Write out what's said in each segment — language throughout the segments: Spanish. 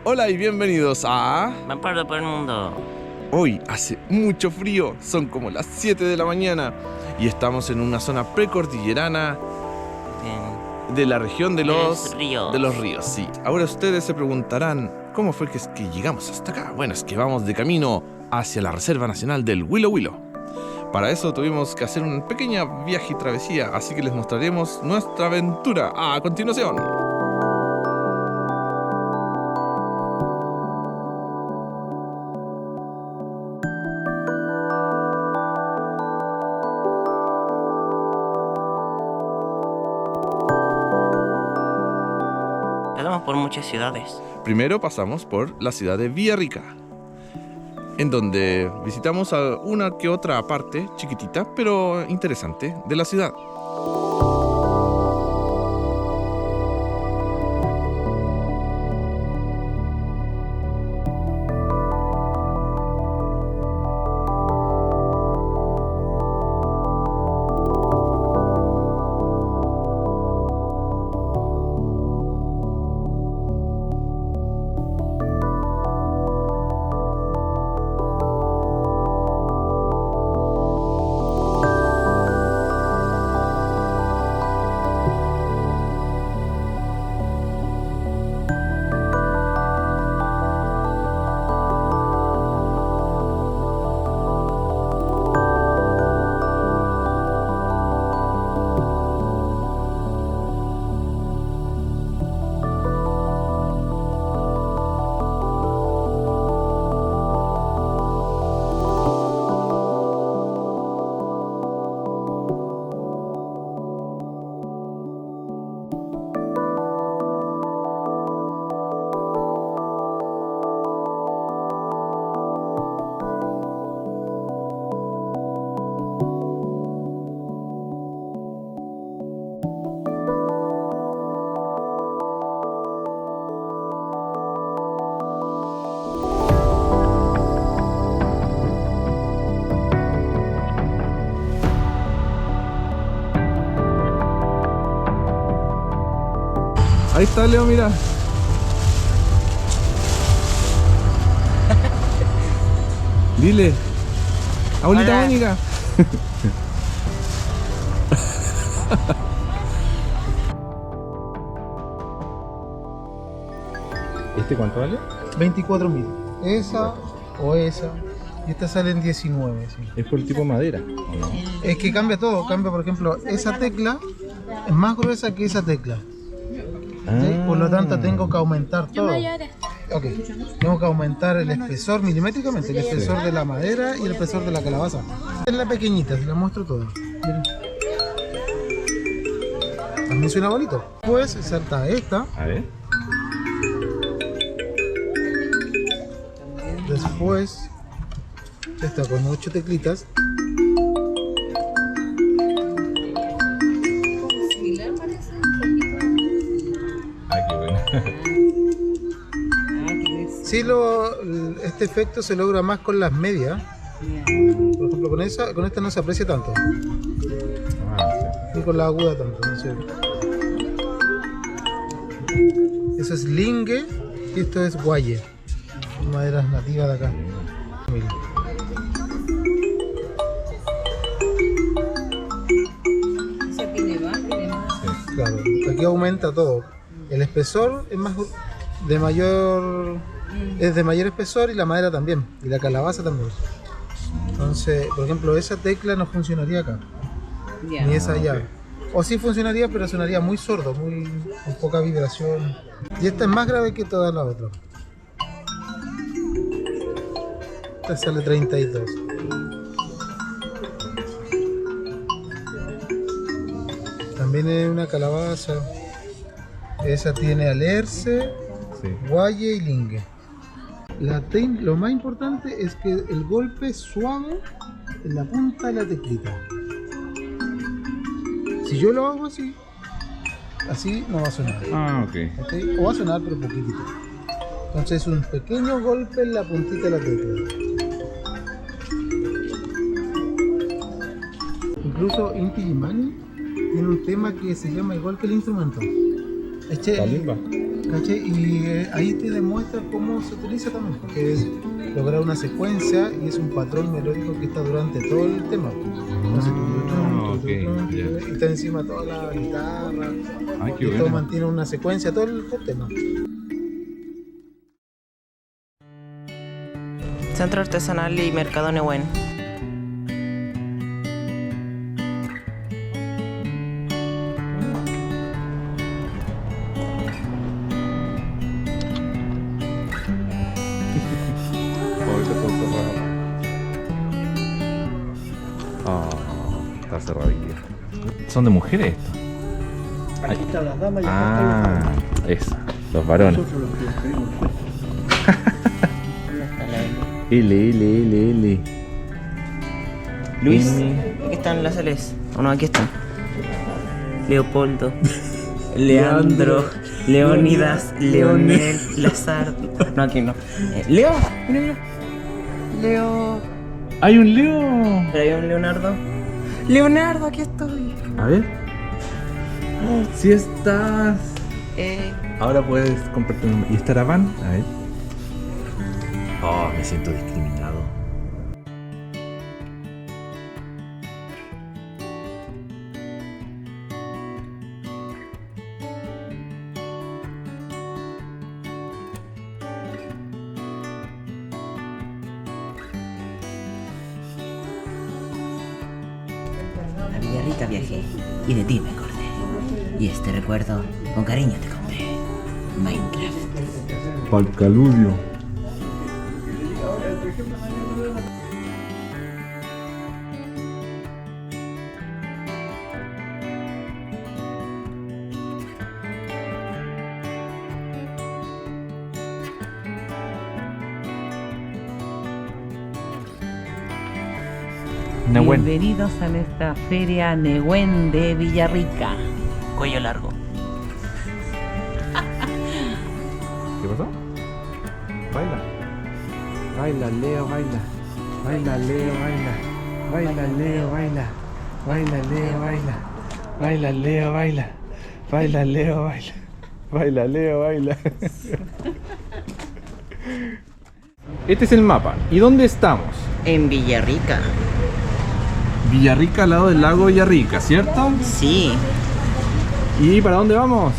Hola y bienvenidos a... Vampiro por el mundo. Hoy hace mucho frío, son como las 7 de la mañana y estamos en una zona precordillerana de la región de los ríos, sí. Ahora ustedes se preguntarán, ¿cómo fue que llegamos hasta acá? Bueno, es que vamos de camino hacia la Reserva Nacional del Huilo Huilo. Para eso tuvimos que hacer un pequeño viaje y travesía, así que les mostraremos nuestra aventura a continuación. Pasamos por muchas ciudades. Primero pasamos por la ciudad de Villarrica, en donde visitamos a una que otra parte chiquitita, pero interesante, de la ciudad. Ahí está, Leo, mira. Dile. Abuelita Hola. Mónica. ¿Este cuánto vale? 24.000. Esa o esa. Y esta sale en 19. Sí. Es por el tipo de madera, ¿o no? Es que cambia todo. Cambia, por ejemplo, esa tecla es más gruesa que esa tecla. ¿Sí? Por lo tanto, tengo que aumentar todo. Ok. Tengo que aumentar el espesor milimétricamente, el espesor de la madera y el espesor de la calabaza. Es la pequeñita, se la muestro todo. Miren. También suena bonito. Pues salta esta. A ver. Después, esta con 8 teclitas. Ah, qué bueno. Sí, este efecto se logra más con las medias. Por ejemplo, con esta no se aprecia tanto. Ni con la aguda tanto. No sé. Eso es lingue y esto es guaye. Maderas nativas de acá. Miren. Claro, aquí aumenta todo. El espesor es de mayor espesor y la madera también, y la calabaza también. Entonces, por ejemplo, esa tecla no funcionaría acá, ni esa allá. O sí funcionaría, pero sonaría muy sordo, con poca vibración. Y esta es más grave que todas las otras. Esta sale 32. También es una calabaza. Esa tiene alerce, Sí. guaye y lingue. Lo más importante es que el golpe es suave en la punta de la teclita. Si yo lo hago así no va a sonar. Ah, ok. ¿Ok? O va a sonar pero poquitito. Entonces un pequeño golpe en la puntita de la tecla. Incluso Inti Illimani tiene un tema que se llama igual que el instrumento. Kalimba. ¿Cachai? Y ahí te demuestra cómo se utiliza también, que es lograr una secuencia y es un patrón melódico que está durante todo el tema. Entonces, y está encima toda la guitarra, Qué y bueno. todo mantiene una secuencia, todo el tema. Centro Artesanal y Mercado Nehuen. Está cerrado. ¿Son de mujeres esto? Aquí están las damas y acá Eso, los varones. nosotros los que escribimos. L. Luis, aquí están las Ls. O no, aquí están. Leopoldo, Leandro, Leónidas, Leonel, Lazar. No, aquí no. Leo, mira. Leo. ¡Hay un Leo! Pero hay un Leonardo. Leonardo, aquí estoy. A ver. Si estás. Ahora puedes comprarte un. ¿Y estará van? A ver. Oh, me siento discriminado. A Villarrica viajé y de ti me acordé. Y este recuerdo con cariño te compré. Minecraft. Palcaludio. Nehuen. Bienvenidos a nuestra feria Nehuen de Villarrica. Cuello largo. ¿Qué pasó? Baila. Baila, Leo, baila. Baila, Leo, baila. Baila, Leo, baila. Baila, Leo, baila. Baila, Leo, baila. Baila, Leo, baila. Baila, Leo, baila. Este es el mapa. ¿Y dónde estamos? En Villarrica. Villarrica al lado del lago Villarrica, ¿cierto? Sí. ¿Y para dónde vamos?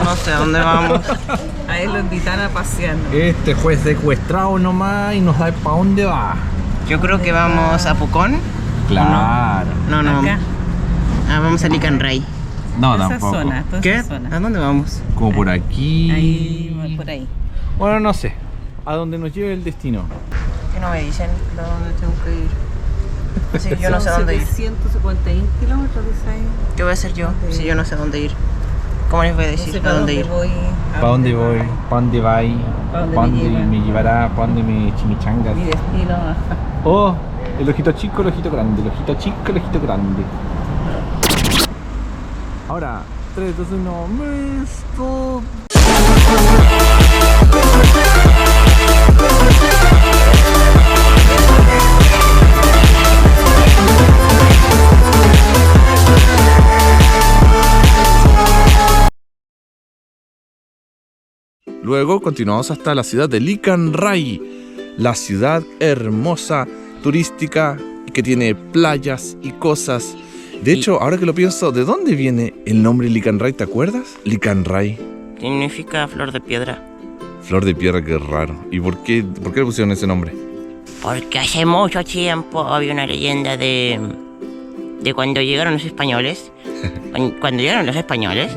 No sé a dónde vamos. A él lo invitan a pasear. Este fue secuestrado nomás y no sabe para dónde va. Yo creo que vamos a Pucón. Claro. No. Acá. Vamos a Licanray. No, Esa tampoco. zona, toda ¿Qué? esa zona. ¿A dónde vamos? Como por aquí. Ahí, por ahí. Bueno, no sé. A donde nos lleve el destino. Que no me dicen a dónde tengo que ir. Así que yo no sé a dónde ir. 151 kilómetros, dice ahí. ¿Qué voy a hacer yo si yo no sé a dónde ir? ¿Cómo les voy a No decir sé a dónde ir? voy. ¿Para dónde voy? ¿Para dónde va? ¿Para dónde ¿Para me dónde lleva? me llevará? ¿Para dónde me chimichangas? Mi destino. Oh, el ojito chico, el ojito grande. El ojito chico, el ojito grande. Ahora, 3, 2, 1. ¡Listo! Luego continuamos hasta la ciudad de Licanray, la ciudad hermosa, turística, que tiene playas y cosas. De hecho, ahora que lo pienso, ¿de dónde viene el nombre Licanray? ¿Te acuerdas? Licanray. Significa flor de piedra. Flor de piedra, qué raro. ¿Y por qué le pusieron ese nombre? Porque hace mucho tiempo había una leyenda de cuando llegaron los españoles. Cuando llegaron los españoles,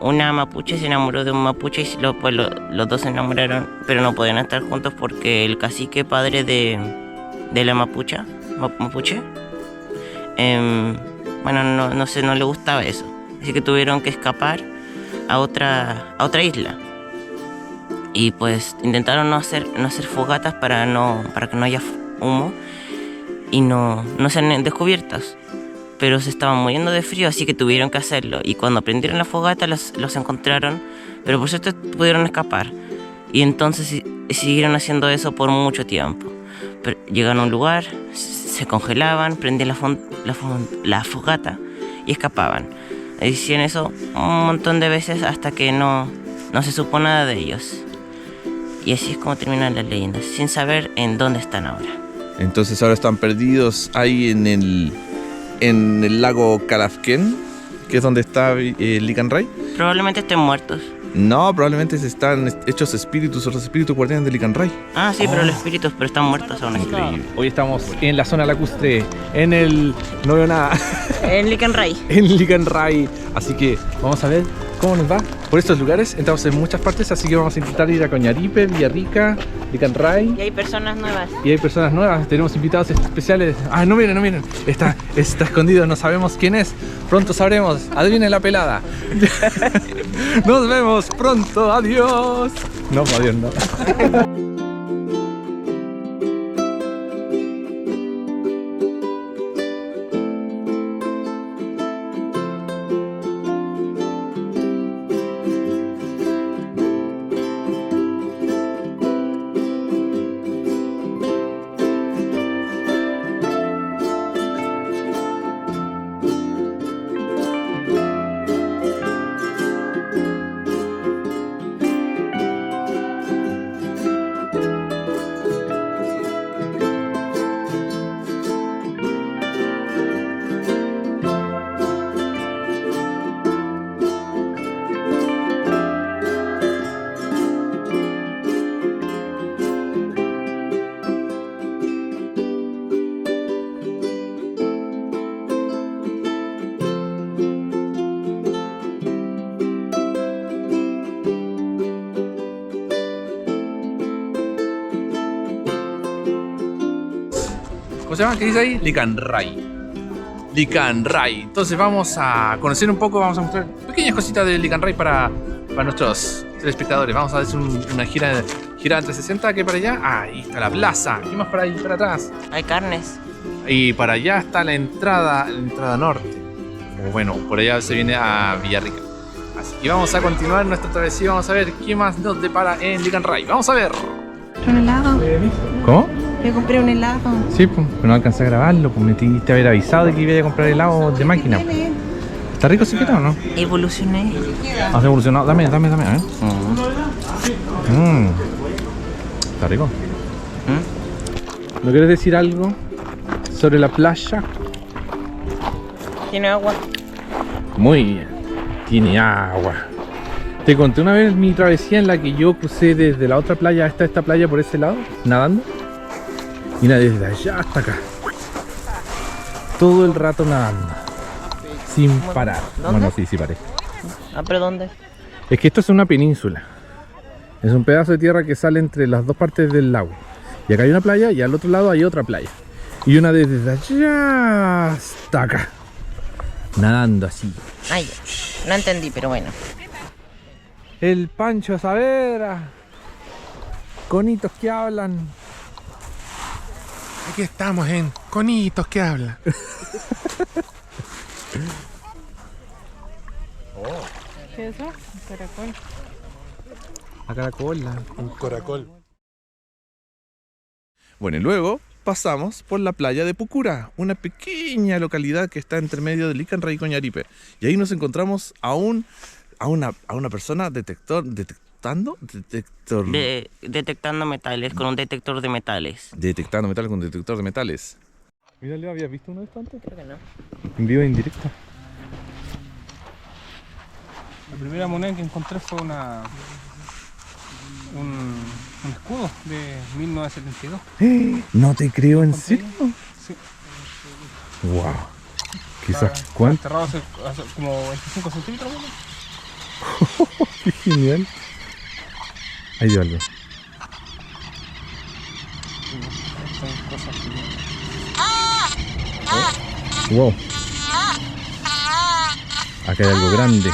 una mapuche se enamoró de un mapuche y los dos se enamoraron, pero no podían estar juntos porque el cacique padre de la mapuche, bueno, no sé, no le gustaba eso. Así que tuvieron que escapar a otra isla. Y pues intentaron no hacer fogatas para que no haya humo y no sean descubiertas. Pero se estaban muriendo de frío, así que tuvieron que hacerlo. Y cuando prendieron la fogata los encontraron, pero por suerte pudieron escapar. Y entonces siguieron haciendo eso por mucho tiempo. Pero llegaron a un lugar, se congelaban, prendían la fogata y escapaban. Hicieron eso un montón de veces hasta que no se supo nada de ellos. Y así es como terminan las leyendas, sin saber en dónde están ahora. Entonces ahora están perdidos ahí en el lago Calafquén, que es donde está Lican Ray. Probablemente estén muertos. No, probablemente están hechos espíritus o los espíritus guardianes de Lican Ray. Ah, sí, pero los espíritus están muertos aún. Increíble. Hoy estamos en la zona lacustre, en el... no veo nada. En Lican Ray. En Lican Ray. Así que vamos a ver cómo nos va por estos lugares. Entramos en muchas partes, así que vamos a intentar ir a Coñaripe, Villarrica, Lican Ray. Y hay personas nuevas. Y hay personas nuevas, tenemos invitados especiales. Ah, no miren. Está escondido, no sabemos quién es. Pronto sabremos. Adivinen la pelada. Nos vemos pronto, adiós. No, adiós, no. ¿Cómo se llama? ¿Qué dice ahí? Lican Ray. Entonces vamos a conocer un poco, vamos a mostrar pequeñas cositas de Lican Ray para nuestros telespectadores. Vamos a hacer una gira 360 que para allá. Ahí está la plaza. ¿Qué más para ahí, para atrás? Hay carnes. Y para allá está la entrada norte. O bueno, por allá se viene a Villarrica. Así que vamos a continuar nuestra travesía. Vamos a ver qué más nos depara en Lican Ray. Vamos a ver. ¿Un helado? ¿Cómo? Yo compré un helado. Sí, pues no alcancé a grabarlo, pues me tuviste que haber avisado de que iba a comprar helado de máquina. ¿Está rico siquiera o no? Evolucioné. ¿Has evolucionado? Dame, a ver. Está rico. ¿No quieres decir algo sobre la playa? Tiene agua. Muy bien, tiene agua. Te conté una vez mi travesía en la que yo crucé desde la otra playa hasta esta playa por ese lado, nadando. Y desde allá hasta acá. Todo el rato nadando. Sin parar. ¿Dónde? Bueno, sí paré. Ah, ¿pero dónde? Es que esto es una península. Es un pedazo de tierra que sale entre las dos partes del lago. Y acá hay una playa y al otro lado hay otra playa. Y una desde allá hasta acá. Nadando así. Ay, no entendí, pero bueno. El Pancho Saavedra. Conitos que hablan. Aquí estamos en Conitos que hablan. ¿Qué es eso? Un caracol. A caracola. Un caracol. Bueno, y luego pasamos por la playa de Pucura, una pequeña localidad que está entre medio de Lican Ray y Coñaripe. Y ahí nos encontramos a una persona detectando metales con un detector de metales. Detectando metales con detector de metales. Mira, Leo, ¿habías visto uno de estos antes? Creo que no. En vivo e en directo. La primera moneda que encontré fue un escudo de 1972. No te creo, ¿en ¿Encontré? serio? Sí. Wow. Quizás, Está ¿cuánto? enterrado hace como 25 centímetros. ¿No? Qué genial. Ahí dio algo. Son cosas que... Wow. Acá hay algo grande.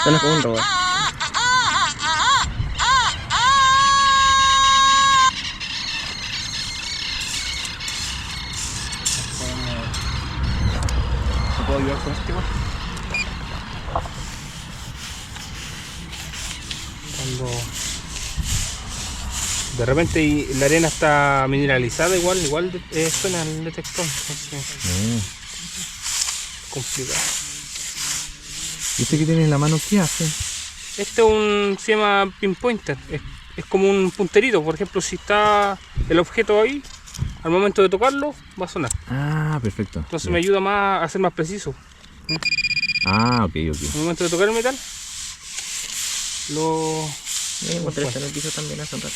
Suena como un robot. ¿Te puedo ayudar con este igual? Cuando De repente la arena está mineralizada, igual suena el detector. Entonces, complicado. ¿Y este que tiene en la mano qué hace? Este se llama pinpointer. Es como un punterito. Por ejemplo, si está el objeto ahí, al momento de tocarlo, va a sonar. Ah, perfecto. Entonces me ayuda más a ser más preciso. Ah, ok. Al momento de tocar el metal, Me encontré esto en el piso también hace un rato.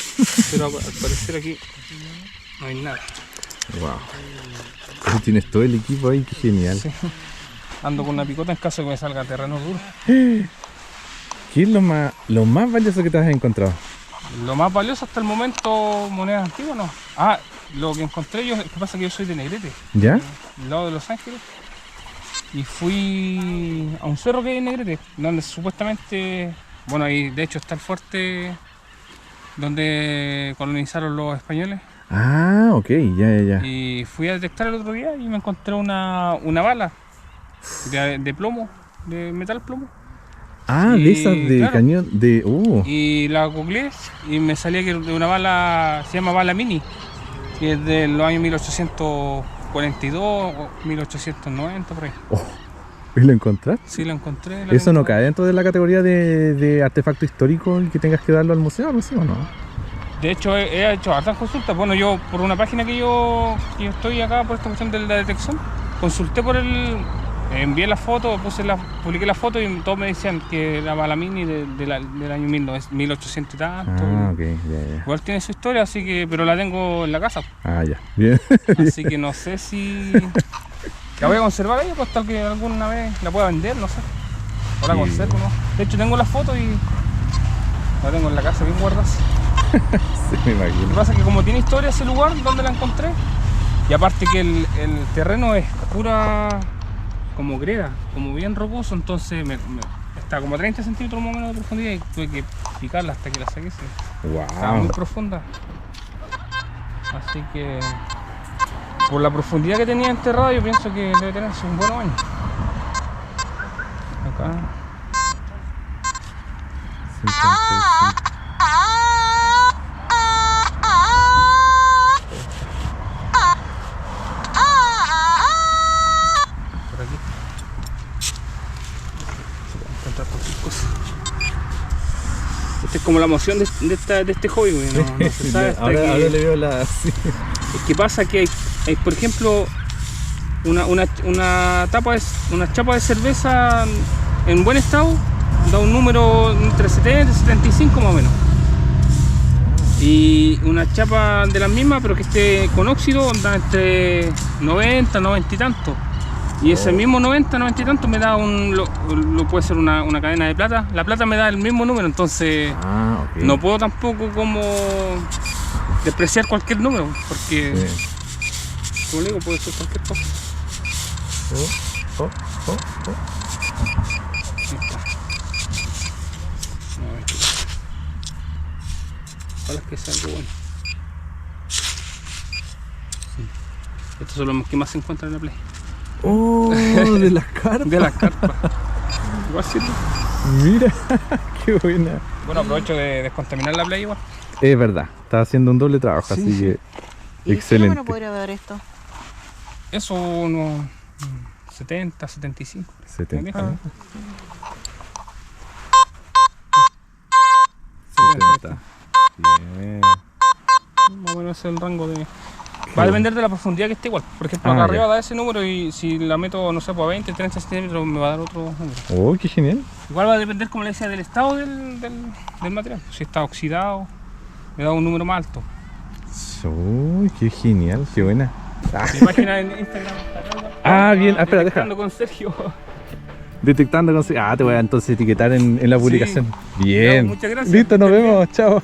pero al parecer aquí no hay nada. Wow. Tienes todo el equipo ahí, qué genial. Sí. Ando con una picota en caso de que me salga terreno duro. ¿Qué es lo más valioso que te has encontrado? Lo más valioso hasta el momento, monedas antiguas, ¿no? Ah, lo que encontré yo, lo que pasa es que yo soy de Negrete, ¿Ya? del lado de Los Ángeles. Y fui a un cerro que hay en Negrete, donde supuestamente, bueno, ahí de hecho está el fuerte donde colonizaron los españoles. Ah, ok, ya. Y fui a detectar el otro día y me encontré una bala de plomo, de metal plomo. Ah, Y, de esas de claro. cañón, de... Y la googleé y me salía que de una bala, se llama bala mini, que es de los años 1842 o 1890 por ahí. ¿Y lo encontraste? Sí, la encontré. ¿Eso no cae dentro de la categoría de artefacto histórico y que tengas que darlo al museo, algo así o no? De hecho, he hecho hartas consultas. Bueno, yo por una página que yo estoy acá por esta cuestión de la detección, consulté por envié la foto, publiqué la foto y todos me decían que la bala mini del año 1800 y tanto. Ah, ok, ya. Igual tiene su historia, así que, pero la tengo en la casa. Ah, ya, bien. Así que no sé si la voy a conservar ahí, pues tal que alguna vez la pueda vender, no sé. O la conservo, ¿no? De hecho tengo la foto y la tengo en la casa bien guardada. Sí, me imagino. Lo que pasa es que como tiene historia ese lugar donde la encontré, y aparte que el terreno es pura como greda, como bien rocoso, entonces está como a 30 centímetros más o menos de profundidad y tuve que picarla hasta que la saqué. Estaba muy profunda. Así que por la profundidad que tenía enterrada yo pienso que debe tener un buen año. Acá. 55. Por aquí. Se pueden encontrar cualquier cosa. Esta es como la emoción de este hobby, güey. No se sabe hasta ahora que... le veo la... Sí. Es que pasa que hay, por ejemplo, una chapa de cerveza en buen estado da un número entre 70 y 75 más o menos. Y una chapa de la misma, pero que esté con óxido, da entre 90, 90 y tanto. Y ese mismo 90, 90 y tanto me da lo puede ser una cadena de plata. La plata me da el mismo número, entonces Ok. no puedo tampoco como despreciar cualquier número, porque como digo, puede ser cualquier cosa. Ojalá que sea algo bueno. Sí. Estos son los que más se encuentran en la playa. De las carpas. De las carpas. Igual sirve. Mira, qué buena. Bueno, aprovecho de descontaminar la playa igual. Es verdad, está haciendo un doble trabajo, Sí, así sí. que ¿Y excelente. qué número podría dar esto? Eso unos 70, 75. 70. Ah. 70. Bien. Más o menos es el rango de... Va a depender de la profundidad que esté igual. Por ejemplo, acá ya. arriba da ese número y si la meto, no sé, pues a 20, 30 centímetros me va a dar otro número. Oh, qué genial. Igual va a depender, como le decía, del estado del material. Si está oxidado, me da un número más alto. Oh, qué genial, qué buena. Mi página en Instagram está acá. Bien, espera, deja. Detectando con Sergio. Detectando con... te voy a entonces etiquetar en la publicación. Bien. Ya, muchas gracias. Listo, nos vemos. Chao.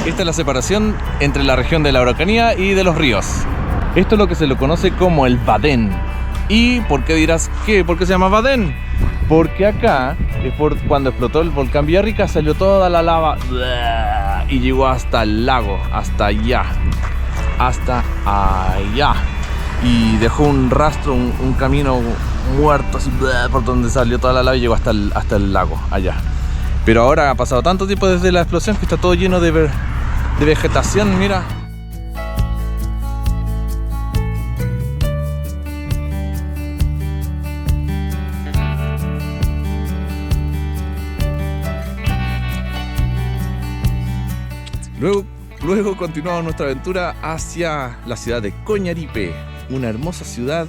Esta es la separación entre la región de la Araucanía y de los ríos. Esto es lo que se lo conoce como el Badén. ¿Y por qué dirás qué? ¿Por qué se llama Badén? Porque acá, cuando explotó el volcán Villarrica, salió toda la lava y llegó hasta el lago, hasta allá, hasta allá. Y dejó un rastro, un camino muerto así por donde salió toda la lava y llegó hasta el lago, allá. Pero ahora ha pasado tanto tiempo desde la explosión que está todo lleno de vegetación, mira. Luego continuamos nuestra aventura hacia la ciudad de Coñaripe, una hermosa ciudad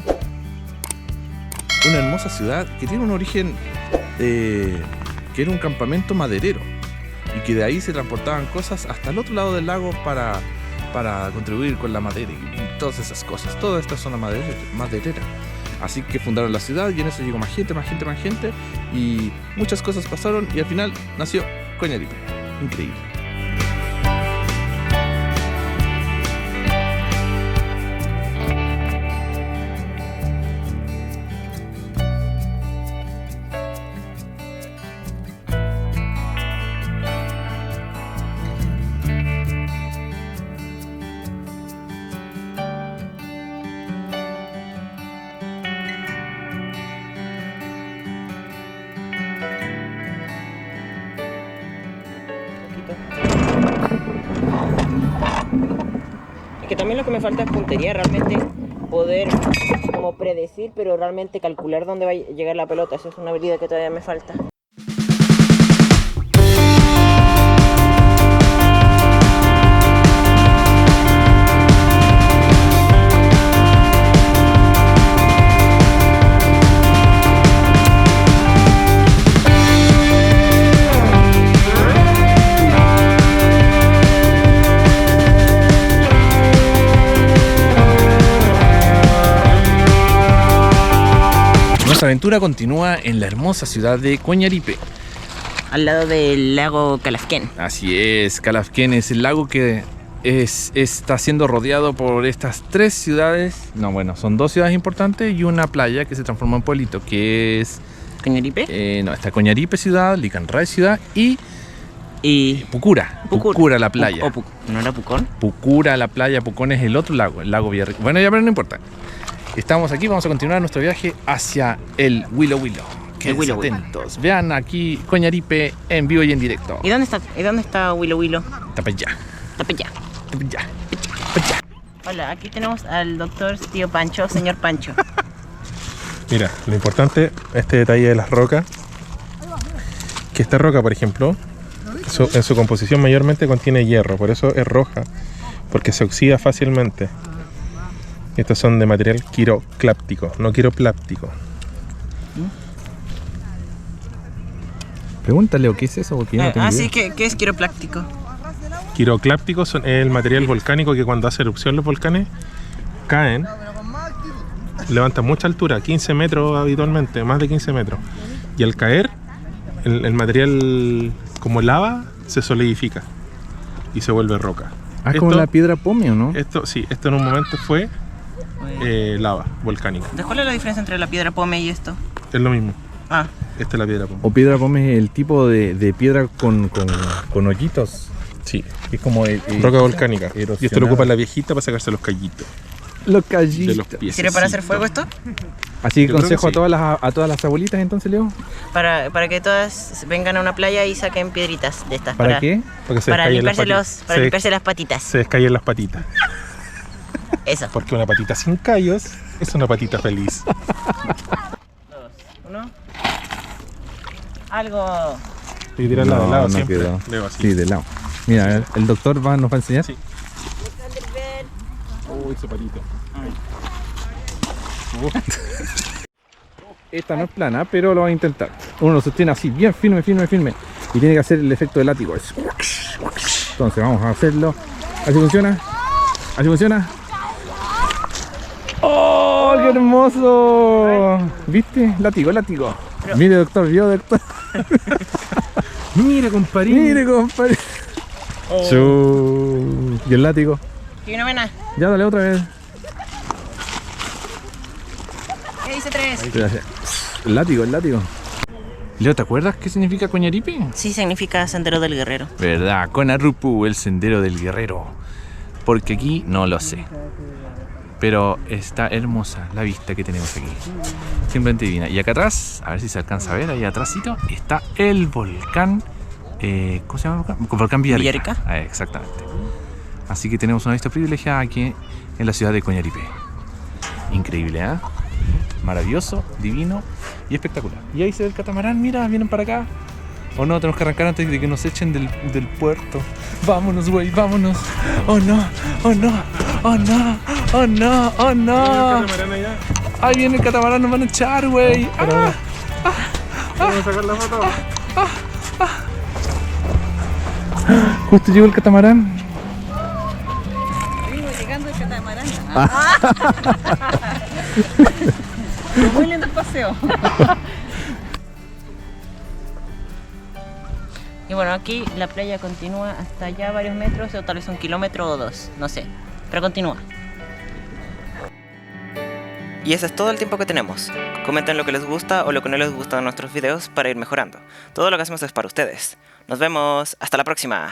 que tiene un origen que era un campamento maderero y que de ahí se transportaban cosas hasta el otro lado del lago para contribuir con la madera y todas esas cosas, toda esta zona maderera. Así que fundaron la ciudad y en eso llegó más gente y muchas cosas pasaron y al final nació Coñaripe. Increíble. Es que también lo que me falta es puntería, realmente poder como predecir, pero realmente calcular dónde va a llegar la pelota. Eso es una habilidad que todavía me falta. Nuestra aventura continúa en la hermosa ciudad de Coñaripe. Al lado del lago Calafquén. Así es, Calafquén es el lago que está siendo rodeado por estas tres ciudades. No, bueno, son dos ciudades importantes y una playa que se transformó en pueblito, que es... ¿Coñaripe? No, está Coñaripe ciudad, Licanray ciudad y Pucura. Pucura la playa. ¿No era Pucón? Pucura la playa, Pucón es el otro lago, el lago Villarrica. Bueno, ya, pero no importa. Estamos aquí, vamos a continuar nuestro viaje hacia el Huilo Huilo. Quédense atentos. Vean aquí Coñaripe en vivo y en directo. ¿Y dónde está Huilo Huilo? Está para allá. Está para allá. Está para allá. Para allá. Hola, aquí tenemos al doctor tío Pancho, señor Pancho. Mira, lo importante, este detalle de las rocas, que esta roca, por ejemplo, en su composición mayormente contiene hierro, por eso es roja, porque se oxida fácilmente. Estos son de material quirocláptico, no quiropláptico. Pregúntale, ¿o qué es eso? Porque yo no tengo idea. Sí, ¿qué es quiropláctico? Quirocláptico es el material volcánico que cuando hace erupción los volcanes caen, levantan mucha altura, 15 metros habitualmente, más de 15 metros. Y al caer, el material como lava se solidifica y se vuelve roca. Ah, como la piedra pómez, ¿no? Esto en un momento fue lava volcánica. ¿Cuál es la diferencia entre la piedra pómez y esto? Es lo mismo. Ah. Esta es la piedra pómez. O piedra pómez es el tipo de piedra con hoyitos. Sí. Es como roca volcánica. erosionada. Y esto lo ocupa la viejita para sacarse los callitos. Los De callitos. los pies. ¿Sirve para hacer fuego esto? Así que Yo creo consejo que sí. a todas las abuelitas entonces, Leo. Para que todas vengan a una playa y saquen piedritas de estas. ¿Para qué? Porque se Para descayen limpiarse las patitas. Se descayen las patitas. Eso. Porque una patita sin callos es una patita feliz. 2, 1. Algo. Y tirarla de lado siempre. quedó. Leo, así. Sí, de lado. Mira, a ver, el doctor nos va a enseñar. Sí. Uy, ese patito. Esta no es plana, pero lo va a intentar. Uno lo sostiene así, bien firme. Y tiene que hacer el efecto de látigo. Entonces vamos a hacerlo. Así funciona. ¡Oh, qué hermoso! ¿Viste? Látigo. Pero... Mire, doctor, vio, doctor. Mira, compadre. Y el látigo. ¿Y una buena? Ya, dale otra vez. ¿Qué dice 3? El látigo. Leo, ¿te acuerdas qué significa Coñaripe? Sí, significa Sendero del Guerrero. ¿Verdad? Conarupu, el sendero del guerrero. Porque aquí no lo sé. Pero está hermosa la vista que tenemos aquí. Simplemente divina. Y acá atrás, a ver si se alcanza a ver, ahí atrásito, está el volcán. ¿Cómo se llama el volcán? Volcán Villarrica. Exactamente. Así que tenemos una vista privilegiada aquí en la ciudad de Coñaripe. Increíble, ¿eh? Maravilloso, divino y espectacular. Y ahí se ve el catamarán, mira, vienen para acá. O no, tenemos que arrancar antes de que nos echen del puerto. Vámonos, güey, vámonos. Oh no, oh no, oh no, oh no, oh no. Ahí viene el catamarán, nos van a echar, güey. Vamos a sacar la foto. Justo llegó el catamarán. Vengo llegando el catamarán. Muy lindo el paseo. Y bueno, aquí la playa continúa hasta allá varios metros, o tal vez 1 kilómetro o 2, no sé, pero continúa. Y ese es todo el tiempo que tenemos. Comenten lo que les gusta o lo que no les gusta de nuestros videos para ir mejorando. Todo lo que hacemos es para ustedes. Nos vemos, hasta la próxima.